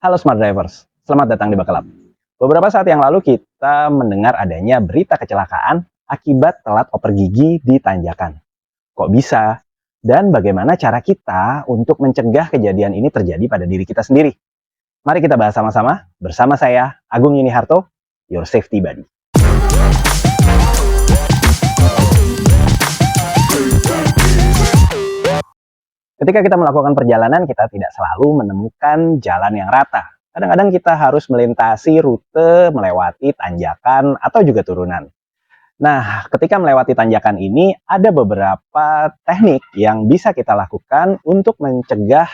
Halo Smart Drivers, selamat datang di Bakalap. Beberapa saat yang lalu kita mendengar adanya berita kecelakaan akibat telat oper gigi di tanjakan. Kok bisa? Dan bagaimana cara kita untuk mencegah kejadian ini terjadi pada diri kita sendiri? Mari kita bahas sama-sama bersama saya, Agung Yuniharto, Your Safety Buddy. Ketika kita melakukan perjalanan, kita tidak selalu menemukan jalan yang rata. Kadang-kadang kita harus melintasi rute, melewati tanjakan, atau juga turunan. Nah, ketika melewati tanjakan ini, ada beberapa teknik yang bisa kita lakukan untuk mencegah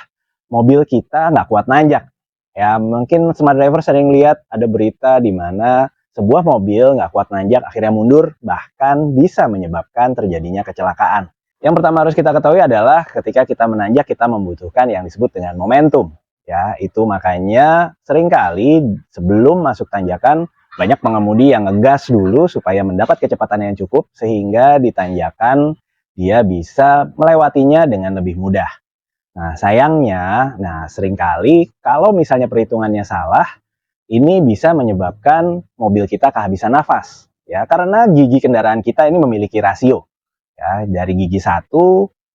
mobil kita nggak kuat nanjak. Ya, mungkin Smart Driver sering lihat ada berita di mana sebuah mobil nggak kuat nanjak, akhirnya mundur, bahkan bisa menyebabkan terjadinya kecelakaan. Yang pertama harus kita ketahui adalah ketika kita menanjak, kita membutuhkan yang disebut dengan momentum. Ya, itu makanya seringkali sebelum masuk tanjakan, banyak pengemudi yang ngegas dulu supaya mendapat kecepatan yang cukup sehingga di tanjakan dia bisa melewatinya dengan lebih mudah. Nah, sayangnya, seringkali kalau misalnya perhitungannya salah, ini bisa menyebabkan mobil kita kehabisan nafas. Ya, karena gigi kendaraan kita ini memiliki rasio. Ya, dari gigi 1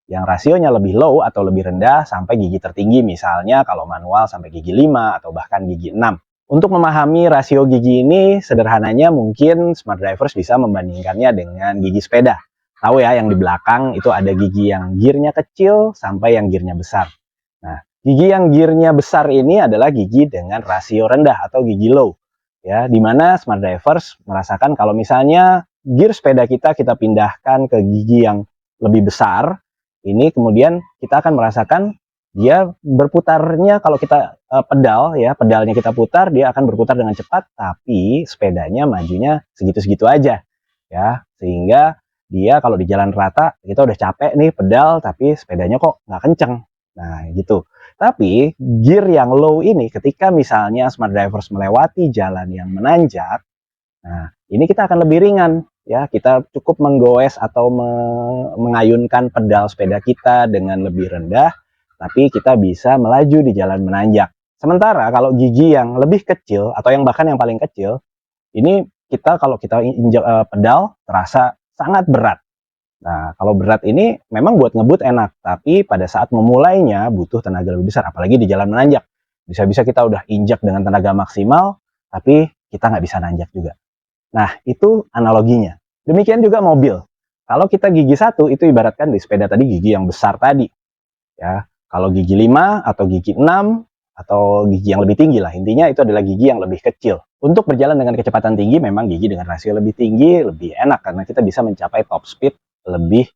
yang rasionya lebih low atau lebih rendah sampai gigi tertinggi, misalnya kalau manual sampai gigi 5 atau bahkan gigi 6. Untuk memahami rasio gigi ini, sederhananya mungkin Smart Drivers bisa membandingkannya dengan gigi sepeda. Tahu ya, yang di belakang itu ada gigi yang gearnya kecil sampai yang gearnya besar. Nah, gigi yang gearnya besar ini adalah gigi dengan rasio rendah atau gigi low. Ya, di mana Smart Drivers merasakan kalau misalnya gear sepeda kita pindahkan ke gigi yang lebih besar, ini kemudian kita akan merasakan dia berputarnya kalau kita pedal ya, pedalnya kita putar, dia akan berputar dengan cepat, tapi sepedanya majunya segitu-segitu aja ya, sehingga dia kalau di jalan rata kita udah capek nih pedal tapi sepedanya kok nggak kenceng. Nah gitu. Tapi gear yang low ini ketika misalnya Smart Drivers melewati jalan yang menanjak, nah ini kita akan lebih ringan ya, kita cukup menggoes atau mengayunkan pedal sepeda kita dengan lebih rendah, tapi kita bisa melaju di jalan menanjak. Sementara kalau gigi yang lebih kecil atau yang bahkan yang paling kecil, ini kita kalau kita injak pedal terasa sangat berat. Nah, kalau berat ini memang buat ngebut enak, tapi pada saat memulainya butuh tenaga lebih besar, apalagi di jalan menanjak. Bisa-bisa kita udah injak dengan tenaga maksimal, tapi kita nggak bisa nanjak juga. Nah, itu analoginya. Demikian juga mobil. Kalau kita gigi 1, itu ibaratkan di sepeda tadi gigi yang besar tadi. Ya, kalau gigi 5 atau gigi 6 atau gigi yang lebih tinggi lah, intinya itu adalah gigi yang lebih kecil. Untuk berjalan dengan kecepatan tinggi, memang gigi dengan rasio lebih tinggi lebih enak karena kita bisa mencapai top speed lebih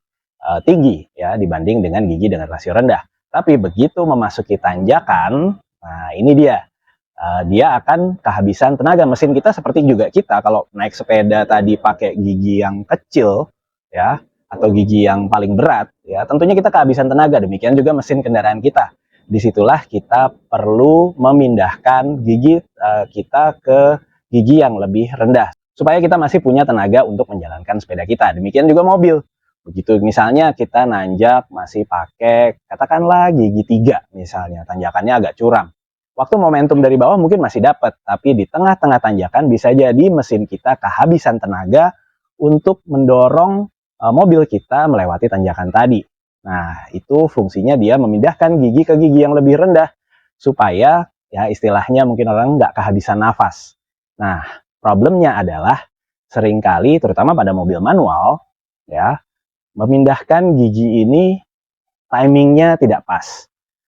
tinggi ya dibanding dengan gigi dengan rasio rendah. Tapi begitu memasuki tanjakan, nah ini dia. Dia akan kehabisan tenaga. Mesin kita seperti juga kita kalau naik sepeda tadi pakai gigi yang kecil ya atau gigi yang paling berat ya, tentunya kita kehabisan tenaga. Demikian juga mesin kendaraan kita. Disitulah kita perlu memindahkan gigi kita ke gigi yang lebih rendah supaya kita masih punya tenaga untuk menjalankan sepeda kita. Demikian juga mobil. Begitu misalnya kita nanjak masih pakai katakanlah gigi 3 misalnya, tanjakannya agak curam. Waktu momentum dari bawah mungkin masih dapat, tapi di tengah-tengah tanjakan bisa jadi mesin kita kehabisan tenaga untuk mendorong mobil kita melewati tanjakan tadi. Nah, itu fungsinya dia memindahkan gigi ke gigi yang lebih rendah supaya ya istilahnya mungkin orang nggak kehabisan nafas. Nah, problemnya adalah seringkali terutama pada mobil manual ya, memindahkan gigi ini timingnya tidak pas.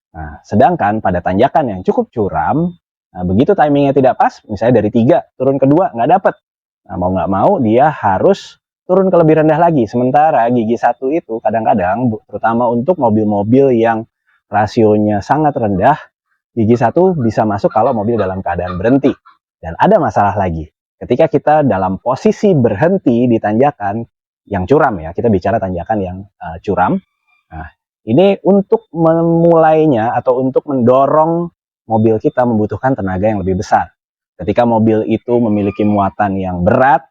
Nah, sedangkan pada tanjakan yang cukup curam, nah begitu timingnya tidak pas, misalnya dari 3 turun ke 2 nggak dapat. Nah, mau nggak mau dia harus turun ke lebih rendah lagi. Sementara gigi 1 itu kadang-kadang, terutama untuk mobil-mobil yang rasionya sangat rendah, gigi 1 bisa masuk kalau mobil dalam keadaan berhenti. Dan ada masalah lagi, ketika kita dalam posisi berhenti di tanjakan yang curam ya, kita bicara tanjakan yang curam. Nah, ini untuk memulainya atau untuk mendorong mobil kita membutuhkan tenaga yang lebih besar. Ketika mobil itu memiliki muatan yang berat,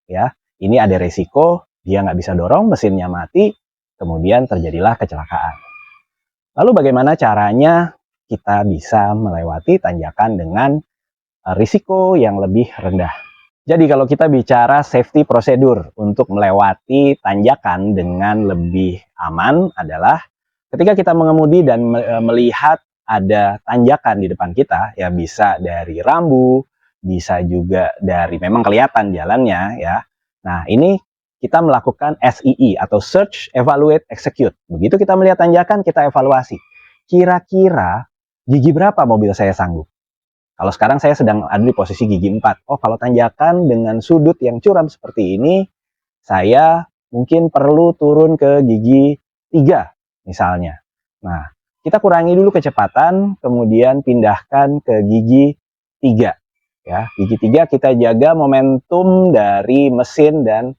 ya, ini ada resiko dia nggak bisa dorong, mesinnya mati, kemudian terjadilah kecelakaan. Lalu bagaimana caranya kita bisa melewati tanjakan dengan risiko yang lebih rendah. Jadi kalau kita bicara safety prosedur untuk melewati tanjakan dengan lebih aman adalah ketika kita mengemudi dan melihat ada tanjakan di depan kita, ya bisa dari rambu, bisa juga dari memang kelihatan jalannya ya. Nah, ini kita melakukan SEE atau Search, Evaluate, Execute. Begitu kita melihat tanjakan, kita evaluasi. Kira-kira gigi berapa mobil saya sanggup? Kalau sekarang saya sedang ada di posisi gigi 4. Oh, kalau tanjakan dengan sudut yang curam seperti ini, saya mungkin perlu turun ke gigi 3 misalnya. Nah, kita kurangi dulu kecepatan, kemudian pindahkan ke gigi 3. Ya, gigi 3 kita jaga momentum dari mesin dan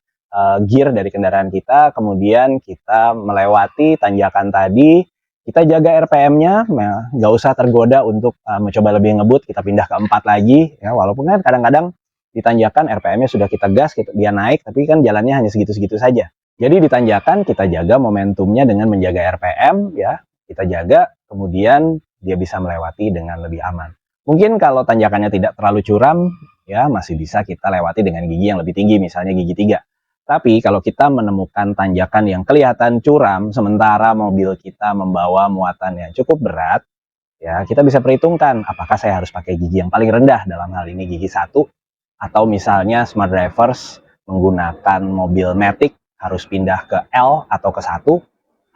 gear dari kendaraan kita, kemudian kita melewati tanjakan tadi. Kita jaga RPM-nya, nggak usah tergoda untuk mencoba lebih ngebut, kita pindah ke 4 lagi, ya, walaupun kan kadang-kadang di tanjakan RPM-nya sudah kita gas, dia naik, tapi kan jalannya hanya segitu-segitu saja. Jadi di tanjakan kita jaga momentumnya dengan menjaga RPM, ya, kita jaga, kemudian dia bisa melewati dengan lebih aman. Mungkin kalau tanjakannya tidak terlalu curam, ya masih bisa kita lewati dengan gigi yang lebih tinggi, misalnya gigi 3. Tapi kalau kita menemukan tanjakan yang kelihatan curam, sementara mobil kita membawa muatan yang cukup berat, ya kita bisa perhitungkan apakah saya harus pakai gigi yang paling rendah, dalam hal ini gigi 1, atau misalnya smart drivers menggunakan mobil Matic harus pindah ke L atau ke 1,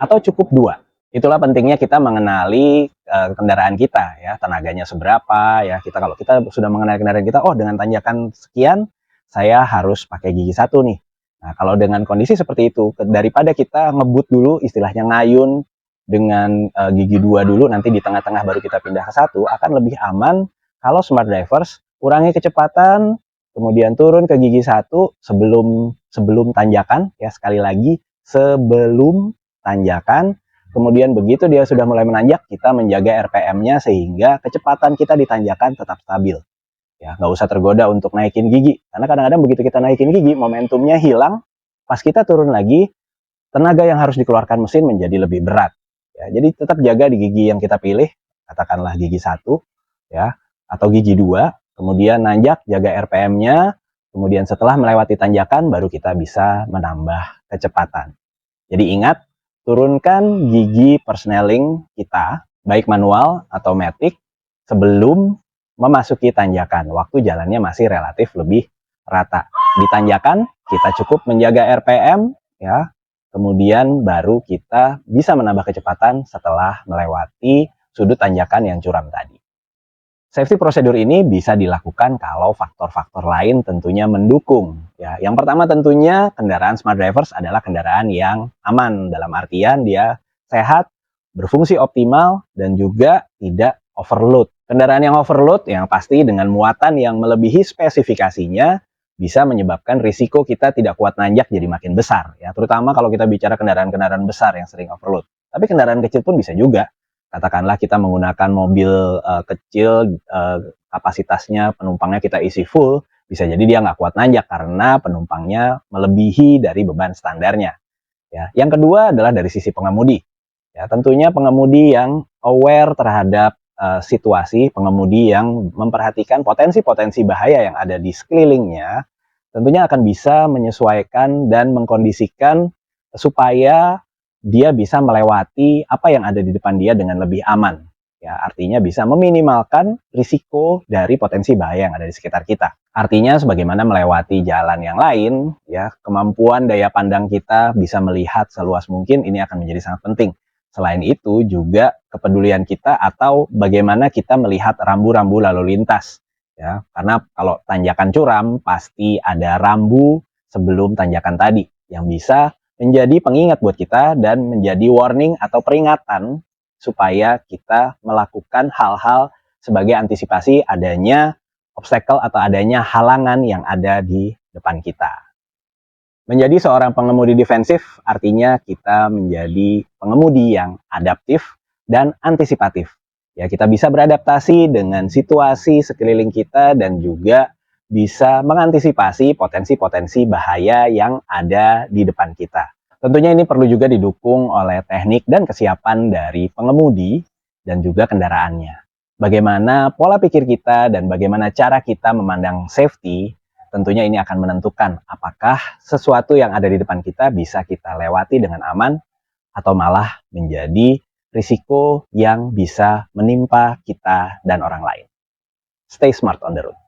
atau cukup 2. Itulah pentingnya kita mengenali kendaraan kita, ya tenaganya seberapa, ya kalau kita sudah mengenali kendaraan kita, oh dengan tanjakan sekian saya harus pakai gigi 1 nih. Nah, kalau dengan kondisi seperti itu, daripada kita ngebut dulu, istilahnya ngayun dengan gigi 2 dulu, nanti di tengah-tengah baru kita pindah ke 1, akan lebih aman kalau smart drivers kurangi kecepatan, kemudian turun ke gigi 1 sebelum tanjakan, ya sekali lagi sebelum tanjakan, kemudian begitu dia sudah mulai menanjak, kita menjaga RPM-nya sehingga kecepatan kita di tanjakan tetap stabil. Ya, nggak usah tergoda untuk naikin gigi, karena kadang-kadang begitu kita naikin gigi, momentumnya hilang, pas kita turun lagi, tenaga yang harus dikeluarkan mesin menjadi lebih berat. Ya, jadi tetap jaga di gigi yang kita pilih, katakanlah gigi 1, ya, atau gigi 2, kemudian nanjak, jaga RPM-nya, kemudian setelah melewati tanjakan, baru kita bisa menambah kecepatan. Jadi ingat, turunkan gigi persneling kita, baik manual atau matic, sebelum memasuki tanjakan. Waktu jalannya masih relatif lebih rata. Di tanjakan, kita cukup menjaga RPM, ya. Kemudian baru kita bisa menambah kecepatan setelah melewati sudut tanjakan yang curam tadi. Safety prosedur ini bisa dilakukan kalau faktor-faktor lain tentunya mendukung. Ya, yang pertama tentunya kendaraan smart drivers adalah kendaraan yang aman, dalam artian dia sehat, berfungsi optimal, dan juga tidak overload. Kendaraan yang overload yang pasti dengan muatan yang melebihi spesifikasinya bisa menyebabkan risiko kita tidak kuat nanjak jadi makin besar, ya, terutama kalau kita bicara kendaraan-kendaraan besar yang sering overload. Tapi kendaraan kecil pun bisa juga. Katakanlah kita menggunakan mobil kecil, kapasitasnya penumpangnya kita isi full, bisa jadi dia nggak kuat nanjak karena penumpangnya melebihi dari beban standarnya. Ya. Yang kedua adalah dari sisi pengemudi. Ya, tentunya pengemudi yang aware terhadap situasi, pengemudi yang memperhatikan potensi-potensi bahaya yang ada di sekelilingnya, tentunya akan bisa menyesuaikan dan mengkondisikan supaya dia bisa melewati apa yang ada di depan dia dengan lebih aman. Ya, artinya bisa meminimalkan risiko dari potensi bahaya yang ada di sekitar kita. Artinya sebagaimana melewati jalan yang lain, ya, kemampuan daya pandang kita bisa melihat seluas mungkin ini akan menjadi sangat penting. Selain itu juga kepedulian kita atau bagaimana kita melihat rambu-rambu lalu lintas. Ya, karena kalau tanjakan curam pasti ada rambu sebelum tanjakan tadi yang bisa menjadi pengingat buat kita dan menjadi warning atau peringatan supaya kita melakukan hal-hal sebagai antisipasi adanya obstacle atau adanya halangan yang ada di depan kita. Menjadi seorang pengemudi defensif artinya kita menjadi pengemudi yang adaptif dan antisipatif. Ya, kita bisa beradaptasi dengan situasi sekeliling kita dan juga bisa mengantisipasi potensi-potensi bahaya yang ada di depan kita. Tentunya ini perlu juga didukung oleh teknik dan kesiapan dari pengemudi dan juga kendaraannya. Bagaimana pola pikir kita dan bagaimana cara kita memandang safety, tentunya ini akan menentukan apakah sesuatu yang ada di depan kita bisa kita lewati dengan aman atau malah menjadi risiko yang bisa menimpa kita dan orang lain. Stay smart on the road.